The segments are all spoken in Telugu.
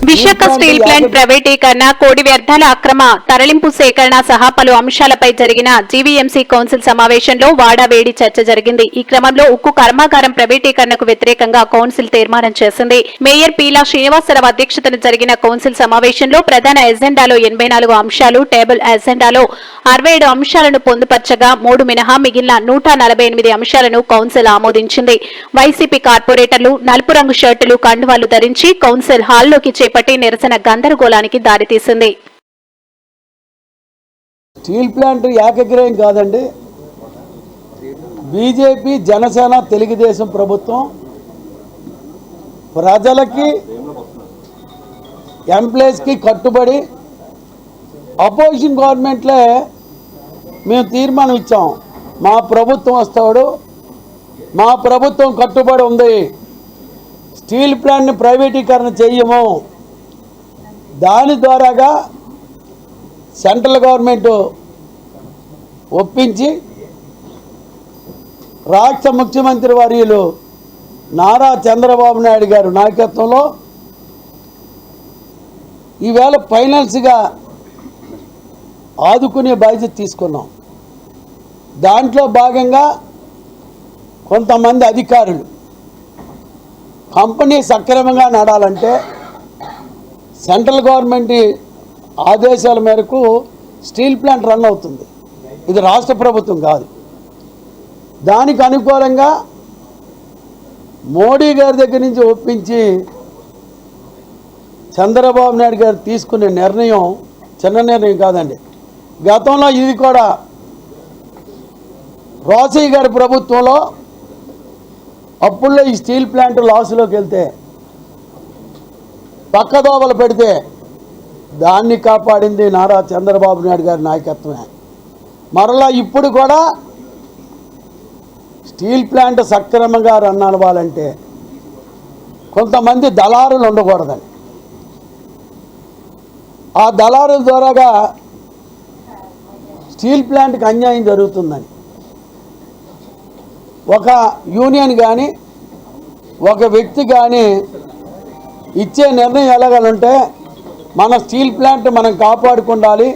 విశాఖ స్టీల్ ప్లాంట్ ప్రైవేటీకరణ, కోడి వ్యర్థాల అక్రమ తరలింపు సేకరణ సహా పలు అంశాలపై జరిగిన జీవీఎంసీ కౌన్సిల్ సమావేశంలో వాడావేడి చర్చ జరిగింది. ఈ క్రమంలో ఉక్కు కర్మాగారం ప్రైవేటీకరణకు వ్యతిరేకంగా కౌన్సిల్ తీర్మానం చేసింది. మేయర్ పీలా శ్రీనివాసరావు అధ్యక్షతన జరిగిన కౌన్సిల్ సమావేశంలో ప్రధాన ఎజెండాలో 84 అంశాలు, టేబుల్ ఎజెండాలో 67 అంశాలను పొందుపర్చగా 3 మినహా మిగిలిన 148 అంశాలను కౌన్సిల్ ఆమోదించింది. వైసీపీ కార్పొరేటర్లు నలుపు రంగు షర్టులు, కండువాలు ధరించి కౌన్సిల్ హాల్లోకి చేపట్టి నిరసన గందరగోళానికి దారితీసింది. స్టీల్ ప్లాంట్ ఏకగ్రహం కాదండి. బీజేపీ, జనసేన, తెలుగుదేశం ప్రభుత్వం ప్రజలకి, ఎంప్లాయీస్కి కట్టుబడి అపోజిషన్ గవర్నమెంట్లే మేము తీర్మానం ఇచ్చాం. మా ప్రభుత్వం వస్తాడు, మా ప్రభుత్వం కట్టుబడి ఉంది, స్టీల్ ప్లాంట్ని ప్రైవేటీకరణ చేయము. దాని ద్వారాగా సెంట్రల్ గవర్నమెంట్ ఒప్పించి రాష్ట్ర ముఖ్యమంత్రి వర్యులు నారా చంద్రబాబు నాయుడు గారు నాయకత్వంలో ఈవేళ ఫైనాన్స్గా ఆదుకునే బాధ్యత తీసుకున్నాం. దాంట్లో భాగంగా కొంతమంది అధికారులు కంపెనీ సక్రమంగా నడాలంటే సెంట్రల్ గవర్నమెంట్ ఆదేశాల మేరకు స్టీల్ ప్లాంట్ రన్ అవుతుంది. ఇది రాష్ట్ర ప్రభుత్వం కాదు. దానికి అనుకూలంగా మోడీ గారి దగ్గర నుంచి ఒప్పించి చంద్రబాబు నాయుడు గారు తీసుకునే నిర్ణయం చిన్న నిర్ణయం కాదండి. గతంలో ఇది కూడా రోసయ్య గారి ప్రభుత్వంలో అప్పుల్లో ఈ స్టీల్ ప్లాంట్ లాస్లోకి వెళ్తే పక్కదోవలు పెడితే దాన్ని కాపాడింది నారా చంద్రబాబు నాయుడు గారి నాయకత్వమే. మరలా ఇప్పుడు కూడా స్టీల్ ప్లాంట్ సక్రమంగా రన్ అవ్వాలంటే కొంతమంది దళారులు ఉండకూడదని, ఆ దళారుల ద్వారాగా స్టీల్ ప్లాంట్కి అన్యాయం జరుగుతుందని ఒక యూనియన్ కానీ ఒక వ్యక్తి కానీ ఇచ్చే నిర్ణయం ఎలాగంటే మన స్టీల్ ప్లాంట్ మనం కాపాడుకుండాలి.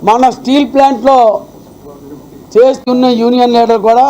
మన స్టీల్ ప్లాంట్లో చేస్తున్న యూనియన్ లీడర్ కూడా